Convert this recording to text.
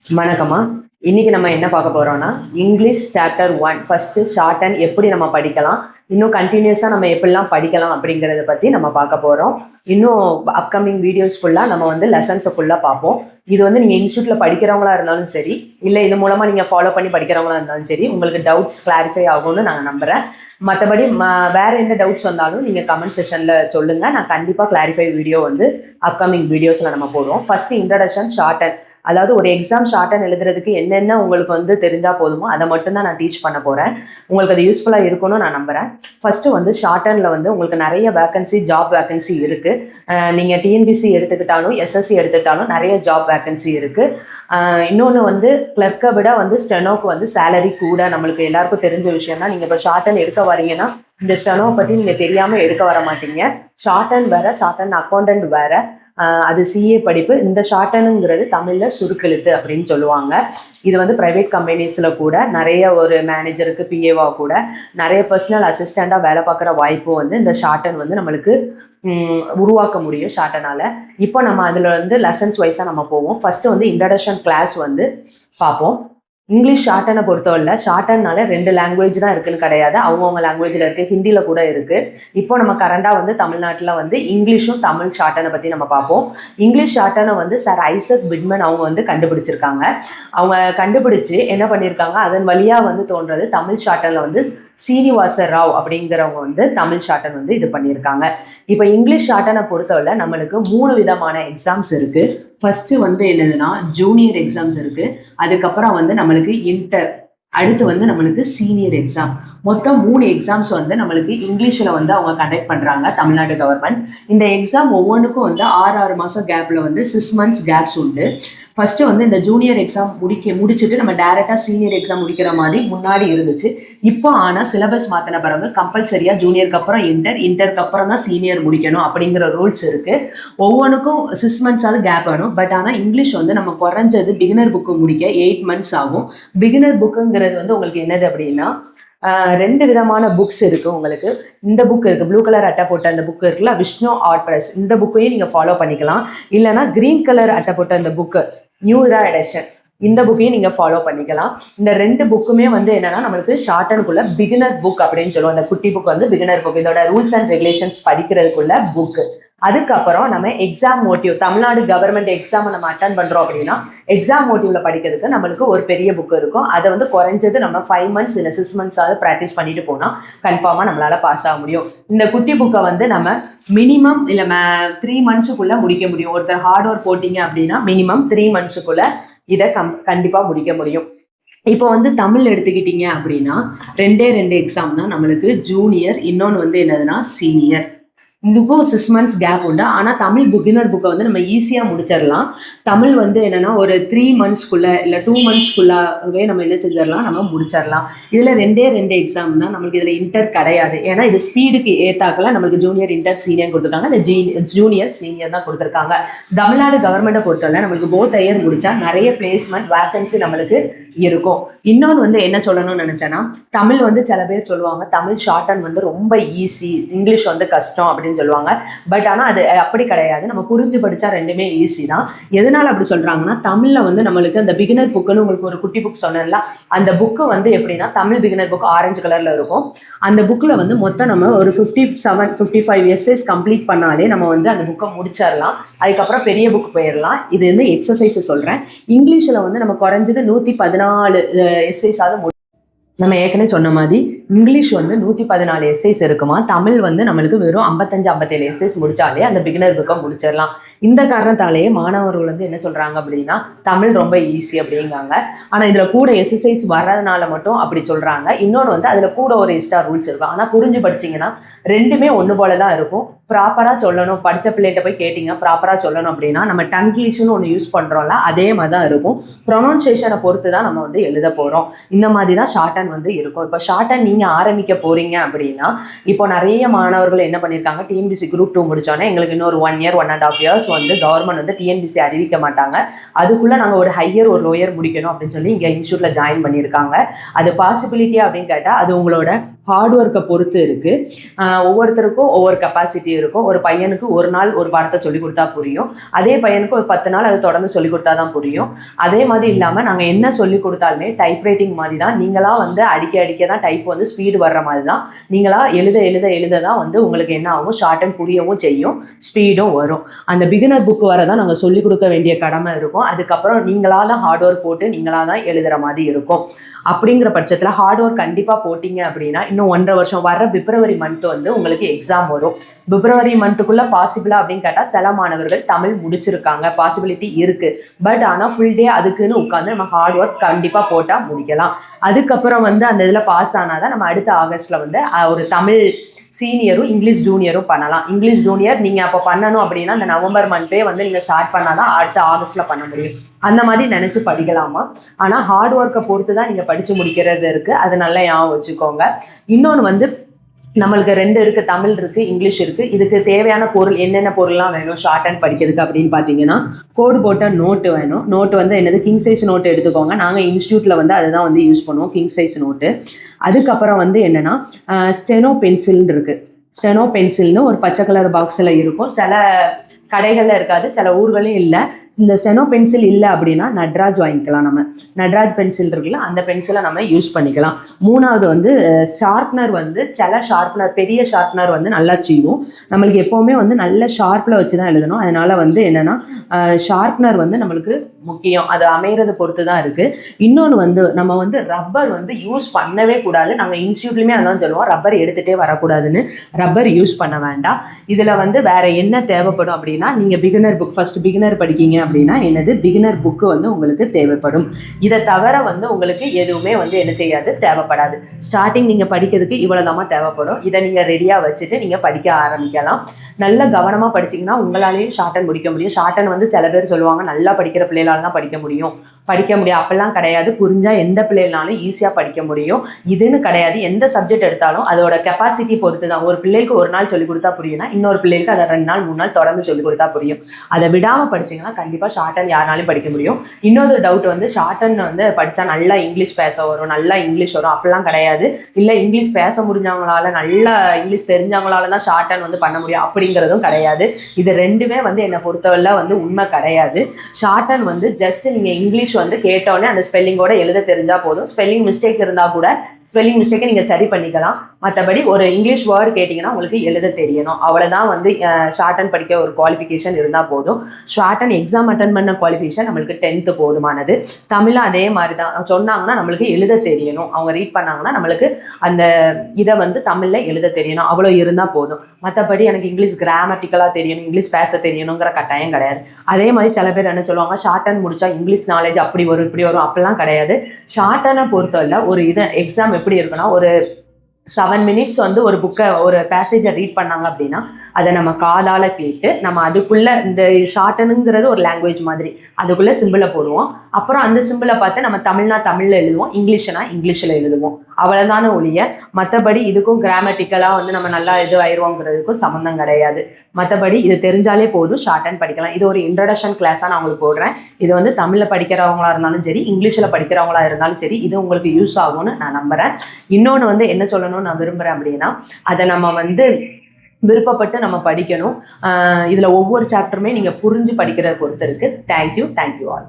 வணக்கம்மா. இன்னைக்கு நம்ம என்ன பார்க்க போறோம்னா, English chapter 1 first short and எப்படி நம்ம படிக்கலாம், இன்னும் கண்டினியூஸா நம்ம எப்படிலாம் படிக்கலாம் அப்படிங்கிறத பத்தி நம்ம பார்க்க போறோம். இன்னும் அப்கமிங் வீடியோஸ் ஃபுல்லா நம்ம வந்து லெசன்ஸை ஃபுல்லா பார்ப்போம். இது வந்து நீங்க இன்ஸ்டியூட்ல படிக்கிறவங்களா இருந்தாலும் சரி, இல்ல இது மூலமா நீங்க ஃபாலோ பண்ணி படிக்கிறவங்களா இருந்தாலும் சரி, உங்களுக்கு டவுட்ஸ் கிளாரிஃபை ஆகும்னு நான் நம்புறேன். மற்றபடி வேற எந்த டவுட்ஸ் வந்தாலும் நீங்க கமெண்ட் செக்ஷன்ல சொல்லுங்க. நான் கண்டிப்பா கிளாரிஃபை வீடியோ வந்து அப்கமிங் வீடியோஸ்ல நம்ம போடுவோம். ஃபர்ஸ்ட் இன்ட்ரடக்ஷன் ஷார்ட் அண்ட், அதாவது ஒரு எக்ஸாம் ஷார்ட் அண்ட் எழுதுறதுக்கு என்னென்ன உங்களுக்கு வந்து தெரிஞ்சா போதுமோ அதை மட்டும் தான் நான் டீச் பண்ண போறேன். உங்களுக்கு அது யூஸ்ஃபுல்லாக இருக்கும்னு நான் நம்புறேன். ஃபர்ஸ்ட் வந்து ஷார்ட் அண்ட்ல வந்து உங்களுக்கு நிறைய வேகன்சி, ஜாப் வேகன்சி இருக்கு. நீங்க டிஎன்பிசி எடுத்துக்கிட்டாலும் எஸ்எஸ்சி எடுத்துக்கிட்டாலும் நிறைய ஜாப் வேகன்சி இருக்கு. இன்னொன்று வந்து கிளர்க்கை விட வந்து ஸ்டெனோக்கு வந்து சேலரி கூட. நம்மளுக்கு எல்லாருக்கும் தெரிஞ்ச விஷயம் தான். நீங்கள் இப்போ ஷார்ட் அண்ட் எடுக்க வரீங்கன்னா இந்த ஸ்டெனோ பற்றி நீங்கள் தெரியாமல் எடுக்க வர மாட்டீங்க. ஷார்ட் அண்ட் வேற, ஷார்ட் அண்ட் அக்கௌண்டன்ட் வேற. அது சிஏ படிப்பு. இந்த ஷார்ட்டனுங்கிறது தமிழில் சுருக்கெழுத்து அப்படின்னு சொல்லுவாங்க. இது வந்து ப்ரைவேட் கம்பெனிஸில் கூட நிறைய ஒரு மேனேஜருக்கு பிஏவா கூட நிறைய பர்சனல் அசிஸ்டண்ட்டாக வேலை பார்க்குற வாய்ப்பு வந்து இந்த ஷார்ட்டன் வந்து நம்மளுக்கு உருவாக்க முடியும் ஷார்ட்டனால. இப்போ நம்ம அதில் வந்து லெசன்ஸ் வைஸாக நம்ம போவோம். ஃபர்ஸ்ட் வந்து இன்ட்ரடக்ஷன் கிளாஸ் வந்து பார்ப்போம். இங்கிலீஷ் ஷார்ட்டனை பொறுத்தவரை ஷார்ட்டன்னால 2 லாங்குவேஜ் தான் இருக்குன்னு கிடையாது. அவங்கவுங்க லாங்குவேஜில் இருக்குது, ஹிந்தியில் கூட இருக்குது. இப்போ நம்ம கரண்டாக வந்து தமிழ்நாட்டில் வந்து இங்கிலீஷும் தமிழ் ஷார்ட்டனை பற்றி நம்ம பார்ப்போம். இங்கிலீஷ் ஷார்ட்டனை வந்து சார் ஐசக் பிட்மன் அவங்க வந்து கண்டுபிடிச்சிருக்காங்க. அவங்க கண்டுபிடிச்சு என்ன பண்ணியிருக்காங்க, அதன் வழியாக வந்து தோன்றது தமிழ் ஷார்ட்டனில் வந்து சீனிவாச ராவ் அப்படிங்கிறவங்க வந்து தமிழ் ஷார்ட்டன் வந்து இது பண்ணியிருக்காங்க. இப்போ இங்கிலீஷ் ஷார்ட்டனை பொறுத்தவரை நம்மளுக்கு 3 விதமான எக்ஸாம்ஸ் இருக்கு. ஃபர்ஸ்ட் வந்து என்னதுன்னா ஜூனியர் எக்ஸாம்ஸ் இருக்கு. அதுக்கப்புறம் வந்து நம்மளுக்கு இன்டர், அடுத்து வந்து நம்மளுக்கு சீனியர் எக்ஸாம். மொத்தம் 3 எக்ஸாம்ஸ் வந்து நம்மளுக்கு இங்கிலீஷில் வந்து அவங்க கண்டக்ட் பண்ணுறாங்க தமிழ்நாடு கவர்மெண்ட். இந்த எக்ஸாம் ஒவ்வொன்றுக்கும் வந்து 6 மாதம் கேப்பில் வந்து 6 மந்த்ஸ் கேப்ஸ் உண்டு. ஃபர்ஸ்ட் வந்து இந்த ஜூனியர் எக்ஸாம் முடிச்சுட்டு நம்ம டைரெக்டாக சீனியர் எக்ஸாம் முடிக்கிற மாதிரி முன்னாடி இருந்துச்சு. இப்போ ஆனால் சிலபஸ் மாற்றின பிறகு கம்பல்சரியாக ஜூனியருக்கு அப்புறம் இன்டருக்கு அப்புறம் தான் சீனியர் முடிக்கணும் அப்படிங்கிற ரூல்ஸ் இருக்குது. ஒவ்வொன்றுக்கும் 6 மந்த்ஸாவது கேப் வேணும். பட் ஆனால் இங்கிலீஷ் வந்து நம்ம குறைஞ்சது பிகினர் புக்கு முடிக்க 8 மந்த்ஸ் ஆகும். பிகினர் புக்குங்கிறது வந்து உங்களுக்கு என்னது அப்படின்னா 2 விதமான புக்ஸ் இருக்கு உங்களுக்கு. இந்த புக் இருக்கு, ப்ளூ கலர் அட்டை போட்ட அந்த புக் இருக்குல்ல, விஷ்ணு ஆர்ட் பிரஸ். இந்த புக்கையும் நீங்க ஃபாலோ பண்ணிக்கலாம். இல்லைன்னா கிரீன் கலர் அட்டை போட்ட அந்த புக்கு, நியூ இரா எடிஷன், இந்த புக்கையும் நீங்க ஃபாலோ பண்ணிக்கலாம். இந்த 2 புக்குமே வந்து என்னன்னா நம்மளுக்கு ஷார்ட்டனுக்குள்ள பிகினர் புக் அப்படின்னு சொல்லுவோம். அந்த குட்டி புக் வந்து பிகினர் புக், இதோட ரூல்ஸ் அண்ட் ரெகுலேஷன்ஸ் படிக்கிறதுக்குள்ள புக். அதுக்கப்புறம் நம்ம exam motive, Tamil Nadu government exam நம்ம அட்டன் பண்றோம் அப்படின்னா எக்ஸாம் மோட்டிவ்ல படிக்கிறதுக்கு நம்மளுக்கு ஒரு பெரிய புக் இருக்கும். அதை வந்து குறைஞ்சது நம்ம 5 மந்த்ஸ் இல்லை 6 மந்த்ஸாவது ப்ராக்டிஸ் பண்ணிட்டு போனா கன்ஃபார்மா நம்மளால பாஸ் ஆக முடியும். இந்த குட்டி புக்கை வந்து நம்ம மினிமம் இல்லை 3 மந்த்ஸுக்குள்ள முடிக்க முடியும். ஒருத்தர் ஹார்ட் ஒர்க் போட்டீங்க அப்படின்னா மினிமம் 3 மந்த்ஸுக்குள்ள இதை கண்டிப்பா முடிக்க முடியும். இப்போ வந்து தமிழ் எடுத்துக்கிட்டீங்க அப்படின்னா 2 எக்ஸாம் தான் நம்மளுக்கு, ஜூனியர், இன்னொன்று வந்து என்னதுன்னா சீனியர். இதுக்கும் 6 மந்த்ஸ் கேப் உண்டு. ஆனால் தமிழ் பிகினர் புக்கை வந்து நம்ம ஈஸியாக முடிச்சிடலாம். தமிழ் வந்து என்னன்னா ஒரு 3 மந்த்ஸ்க்குள்ள இல்லை 2 மந்த்ஸ்க்குள்ளவே நம்ம என்ன செஞ்சிடலாம், நம்ம முடிச்சிடலாம். இதில் 2 எக்ஸாம் தான் நம்மளுக்கு. இதில் இன்டர் கிடையாது. ஏன்னா இது ஸ்பீடுக்கு ஏத்தாக்கல நம்மளுக்கு ஜூனியர், இன்டர், சீனியர் கொடுத்துருக்காங்க. இந்த ஜூனியர் சீனியர் தான் கொடுத்துருக்காங்க. தமிழ்நாடு கவர்மெண்ட்டை பொறுத்தவரை நம்மளுக்கு போத் இயர் முடிச்சா நிறைய பிளேஸ்மெண்ட் வேகன்சி நம்மளுக்கு இருக்கும். இன்னொன்று வந்து என்ன சொல்லணும்னு நினைச்சேன்னா, தமிழ் வந்து சில பேர் சொல்லுவாங்க தமிழ் ஷார்ட்டன் வந்து ரொம்ப ஈஸி, இங்கிலீஷ் வந்து கஷ்டம் அப்படின்னு சொல்லுவாங்க. பட் ஆனால் அது அப்படி கிடையாது. நம்ம புரிஞ்சு படிச்சா 2மே ஈஸி தான். எதனால அப்படி சொல்றாங்கன்னா, தமிழ்ல வந்து நம்மளுக்கு அந்த பிகினர் புக்குன்னு உங்களுக்கு ஒரு குட்டி புக் சொன்னேன்ல, அந்த புக்கு வந்து எப்படின்னா தமிழ் பிகினர் புக் ஆரஞ்சு கலர்ல இருக்கும். அந்த புக்ல வந்து மொத்தம் நம்ம ஒரு 57-55 எஸ்ஸேஸ் கம்ப்ளீட் பண்ணாலே நம்ம வந்து அந்த புக்கை முடிச்சிடலாம். அதுக்கப்புறம் பெரிய புக் போயிடலாம். இது வந்து எக்ஸசைஸ் சொல்றேன். இங்கிலீஷ்ல வந்து நம்ம குறைஞ்சது 114 எஸ்ஸேஸாவது நம்ம ஏற்கனவே சொன்ன மாதிரி இங்கிலீஷ் வந்து 114 எஸ்ஸேஸ் இருக்குமா. தமிழ் வந்து நம்மளுக்கு வெறும் 55-57 எஸ்ஸேஸ் முடிச்சாலே அந்த பிகினர் புக்கை முடிச்சிடலாம். இந்த காரணத்தாலேயே மாணவர்கள் வந்து என்ன சொல்றாங்க அப்படின்னா தமிழ் ரொம்ப ஈஸி அப்படிங்காங்க. ஆனால் இதில் கூட எக்ஸசைஸ் வர்றதுனால மட்டும் அப்படி சொல்றாங்க. இன்னொன்று வந்து அதில் கூட ஒரு எக்ஸ்ட்ரா ரூல்ஸ் இருக்கும். ஆனால் புரிஞ்சு படிச்சிங்கன்னா 2மே ஒன்று போல தான் இருக்கும். ப்ராப்பராக சொல்லணும், படித்த பிள்ளைகிட்ட போய் கேட்டிங்க ப்ராப்பராக சொல்லணும் அப்படின்னா நம்ம டங்கிலீஷ்னு ஒன்று யூஸ் பண்ணுறோம்ல, அதே மாதிரி தான் இருக்கும். ப்ரொனவுன்சியேஷனை பொறுத்து தான் நம்ம வந்து எழுத போகிறோம். இந்த மாதிரி தான் ஷார்ட்டன் வந்து இருக்கும். இப்போ ஷார்ட்டன் நீங்கள் ஆரம்பிக்க போகிறீங்க அப்படின்னா, இப்போ நிறைய மாணவர்கள் என்ன பண்ணியிருக்காங்க, டிஎன்பிசி குரூப் 2 முடிச்சோன்னே எங்களுக்கு இன்னொரு 1 இயர் 1.5 இயர்ஸ் வந்து கவர்மெண்ட் வந்து டிஎன்பிசி அறிவிக்க மாட்டாங்க, அதுக்குள்ளே நாங்கள் ஒரு ஹையர் ஒரு லோயர் முடிக்கணும் அப்படின்னு சொல்லி இங்கே இன்ஸ்டியூட்டில் ஜாயின் பண்ணியிருக்காங்க. அது பாசிபிலிட்டியா அப்படின்னு கேட்டால் அது உங்களோட ஹார்ட் ஒர்க்கை பொறுத்து இருக்கு. ஒவ்வொருத்தருக்கும் ஒவ்வொரு கெப்பாசிட்டி இருக்கும். ஒரு பையனுக்கு ஒரு நாள் ஒரு பாடத்தை சொல்லிக் கொடுத்தா புரியும், அதே பையனுக்கு ஒரு 10 நாள் அதை தொடர்ந்து சொல்லிக் கொடுத்தா தான் புரியும். அதே மாதிரி இல்லாமல் நாங்கள் என்ன சொல்லிக் கொடுத்தாலுமே டைப் ரைட்டிங் மாதிரி தான், நீங்களா வந்து அடிக்க தான் டைப் வந்து ஸ்பீடு வர்ற மாதிரி தான், நீங்களா எழுத தான் வந்து உங்களுக்கு என்ன ஆகும், ஷார்ட் அண்ட் புரியவும் செய்யும், ஸ்பீடும் வரும். அந்த பிகினர் புக் வர தான் நாங்கள் சொல்லிக் கொடுக்க வேண்டிய கடமை இருக்கும். அதுக்கப்புறம் நீங்களா தான் ஹார்ட் ஒர்க் போட்டு நீங்களா தான் எழுதுகிற மாதிரி இருக்கும். அப்படிங்கிற பட்சத்தில் ஹார்ட் ஒர்க் கண்டிப்பாக போட்டிங்க அப்படின்னா இன்னும் 1.5 வருஷம் வர பிப்ரவரி மந்த் வந்து உங்களுக்கு எக்ஸாம் வரும். பிப்ரவரி மந்த்துக்குள்ள பாசிபிளா அப்படின்னு கேட்டால் சில மாணவர்கள் தமிழ் முடிச்சிருக்காங்க, பாசிபிலிட்டி இருக்கு. பட் ஆனால் ஃபுல் டே அதுக்குன்னு உட்காந்து நம்ம ஹார்ட் ஒர்க் கண்டிப்பாக போட்டால் முடிக்கலாம். அதுக்கப்புறம் வந்து அந்த இதில் பாஸ் ஆனாதான் நம்ம அடுத்த ஆகஸ்ட்ல வந்து ஒரு தமிழ் சீனியரும் இங்கிலீஷ் ஜூனியரும் பண்ணலாம். இங்கிலீஷ் ஜூனியர் நீங்கள் அப்போ பண்ணணும் அப்படின்னா அந்த நவம்பர் மந்த்தே வந்து நீங்கள் ஸ்டார்ட் பண்ணாதான் அடுத்த ஆகஸ்ட்ல பண்ண முடியும். அந்த மாதிரி நினச்சி படிக்கலாமா. ஆனால் ஹார்ட் ஒர்க்கை பொறுத்து தான் நீங்கள் படித்து முடிக்கிறது இருக்குது. அது நல்லா ஞாபகம் வச்சுக்கோங்க. இன்னொன்று வந்து நம்மளுக்கு 2 இருக்குது, தமிழ் இருக்குது, இங்கிலீஷ் இருக்குது. இதுக்கு தேவையான பொருள் என்னென்ன பொருள்லாம் வேணும் ஷார்ட் ஹேண்ட் படிக்கிறதுக்கு அப்படின்னு பார்த்தீங்கன்னா, கோடு போட்ட நோட்டு வேணும். நோட்டு வந்து என்னது, கிங் சைஸ் நோட்டு எடுத்துக்கோங்க. நாங்கள் இன்ஸ்டியூட்டில் வந்து அதுதான் வந்து யூஸ் பண்ணுவோம், கிங் சைஸ் நோட்டு. அதுக்கப்புறம் வந்து என்னென்னா ஸ்டெனோ பென்சில்னு இருக்குது. ஸ்டெனோ பென்சில்னு ஒரு பச்சை கலர் பாக்ஸில் இருக்கும். சில கடைகளில் இருக்காது, சில ஊர்களையும் இல்லை. இந்த ஸ்டெனோ பென்சில் இல்லை அப்படின்னா நட்ராஜ் வாங்கிக்கலாம். நம்ம நட்ராஜ் பென்சில் இருக்குல்ல, அந்த பென்சிலை நம்ம யூஸ் பண்ணிக்கலாம். 3வது வந்து ஷார்ப்னர் வந்து சில ஷார்ப்னர், பெரிய ஷார்ப்னர் வந்து நல்லா செய்வோம். நம்மளுக்கு எப்போவுமே வந்து நல்ல ஷார்ப்பில் வச்சு தான் எழுதணும். அதனால் வந்து என்னென்னா ஷார்ப்னர் வந்து நம்மளுக்கு முக்கியம். அது அமைகிறத பொறுத்து தான் இருக்குது. இன்னொன்று வந்து நம்ம வந்து ரப்பர் வந்து யூஸ் பண்ணவே கூடாது. நாங்கள் இன்ஸ்டியூட்லையுமே அதான் சொல்லுவோம், ரப்பர் எடுத்துகிட்டே வரக்கூடாதுன்னு. ரப்பர் யூஸ் பண்ண வேண்டாம். இதில் வந்து வேறு என்ன தேவைப்படும் அப்படின்னா, நீங்கள் பிகினர் புக் ஃபஸ்ட்டு பிகினர் படிக்கீங்க அப்படின்னா என்னது, பிகினர் புக்கு வந்து உங்களுக்கு தேவைப்படும். இதை தவிர வந்து உங்களுக்கு எதுவுமே வந்து என்ன செய்யாது, தேவைப்படாது. ஸ்டார்டிங் நீங்கள் படிக்கிறதுக்கு இவ்வளோதாம்மா தேவைப்படும். இதை நீங்கள் ரெடியாக வச்சுட்டு நீங்கள் படிக்க ஆரம்பிக்கலாம். நல்ல கவனமாக படிச்சிங்கன்னா உங்களாலேயும் ஷார்ட் ஹேண்ட் முடிக்க முடியும். ஷார்ட் ஹேண்ட் வந்து சில பேர் சொல்லுவாங்க நல்லா படிக்கிற பிள்ளைகளால் தான் படிக்க முடியும் அப்பெல்லாம் கிடையாது. புரிஞ்சால் எந்த பிள்ளைகளாலும் ஈஸியாக படிக்க முடியும். இதுன்னு கிடையாது, எந்த சப்ஜெக்ட் எடுத்தாலும் அதோட கெப்பாசிட்டி பொறுத்து தான். ஒரு பிள்ளைக்கு ஒரு நாள் சொல்லிக் கொடுத்தா புரியும்னா இன்னொரு பிள்ளைக்கு அதை 2 நாள் 3 நாள் தொடர்ந்து சொல்லிக் கொடுத்தா புரியும். அதை விடாமல் படிச்சிங்கன்னா கண்டிப்பாக ஷார்ட் ஹேண்ட் யாராலையும் படிக்க முடியும். இன்னொரு டவுட் வந்து ஷார்ட் ஹேண்ட் வந்து படித்தா நல்லா இங்கிலீஷ் பேச வரும், நல்லா இங்கிலீஷ் வரும், அப்படிலாம் கிடையாது. இல்லை இங்கிலீஷ் பேச முடிஞ்சவங்களால, நல்லா இங்கிலீஷ் தெரிஞ்சவங்களால தான் ஷார்ட் ஹேண்ட் வந்து பண்ண முடியும் அப்படிங்கிறதும் கிடையாது. இது ரெண்டுமே வந்து என்னை பொறுத்தவரை வந்து உண்மை கிடையாது. ஷார்ட் ஹேண்ட் வந்து ஜஸ்ட் நீங்கள் இங்கிலீஷ் வந்து கேட்டோடனே அந்த ஸ்பெல்லிங்கோட எழுத தெரிஞ்சால் போதும். ஸ்பெல்லிங் மிஸ்டேக் இருந்தால் கூட ஸ்பெல்லிங் மிஸ்டேக்கை நீங்கள் சரி பண்ணிக்கலாம். மற்றபடி ஒரு இங்கிலீஷ் வேர்டு கேட்டிங்கன்னா உங்களுக்கு எழுத தெரியணும். அவ்வளோதான் வந்து ஷார்ட் ஹேண்ட் படிக்க ஒரு குவாலிஃபிகேஷன் இருந்தால் போதும். ஷார்ட் ஹேண்ட் எக்ஸாம் அட்டன் பண்ண குவாலிஃபிகேஷன் நம்மளுக்கு 10th போதுமானது. தமிழும் அதே மாதிரி தான். சொன்னாங்கன்னா நம்மளுக்கு எழுத தெரியணும். அவங்க ரீட் பண்ணாங்கன்னா நம்மளுக்கு அந்த இதை வந்து தமிழில் எழுத தெரியணும். அவ்வளோ இருந்தால் போதும். மற்றபடி எனக்கு இங்கிலீஷ் கிராமட்டிக்கலாக தெரியணும், இங்கிலீஷ் பேச தெரியணுங்கிற கட்டாயம் கிடையாது. அதே மாதிரி சில பேர் என்ன சொல்லுவாங்க, ஷார்ட் ஹேண்ட் முடிச்சா இங்கிலீஷ் நாலேஜ் அப்படி வரும் இப்படி வரும், அப்படிலாம் கிடையாது. ஷார்ட் ஹேண்டை பொறுத்தவரை ஒரு இது எக்ஸாம் எப்படி இருக்குன்னா, ஒரு 7 minutes வந்து ஒரு புக்கை, ஒரு பேசேஜை ரீட் பண்ணாங்க அப்படின்னா அதை நம்ம காதால் கேட்டு நம்ம அதுக்குள்ளே, இந்த ஷார்ட்டனுங்கிறது ஒரு லாங்குவேஜ் மாதிரி, அதுக்குள்ளே சிம்பிளை போடுவோம். அப்புறம் அந்த சிம்பிளை பார்த்து நம்ம தமிழ்னா தமிழில் எழுதுவோம், இங்கிலீஷ்னா இங்கிலீஷில் எழுதுவோம். அவ்வளோதான ஒழிய மற்றபடி இதுக்கும் கிராமட்டிக்கலாக வந்து நம்ம நல்லா இது ஆயிடுவோங்கிறதுக்கும் சம்மந்தம் கிடையாது. மற்றபடி இது தெரிஞ்சாலே போதும், ஷார்ட் ஹேண்ட் படிக்கலாம். இது ஒரு இன்ட்ரடக்ஷன் கிளாஸாக நான் உங்களுக்கு போடுறேன். இது வந்து தமிழில் படிக்கிறவங்களா இருந்தாலும் சரி, இங்கிலீஷில் படிக்கிறவங்களா இருந்தாலும் சரி, இது உங்களுக்கு யூஸ் ஆகும்னு நான் நம்புகிறேன். இன்னொன்று வந்து என்ன சொல்லணும்னு நான் விரும்புகிறேன் அப்படின்னா, அதை நம்ம வந்து விருப்பப்பட்டு நம்ம படிக்கணும். இதில் ஒவ்வொரு சாப்டருமே நீங்கள் புரிஞ்சு படிக்கிறத பொறுத்து இருக்குது. Thank you all.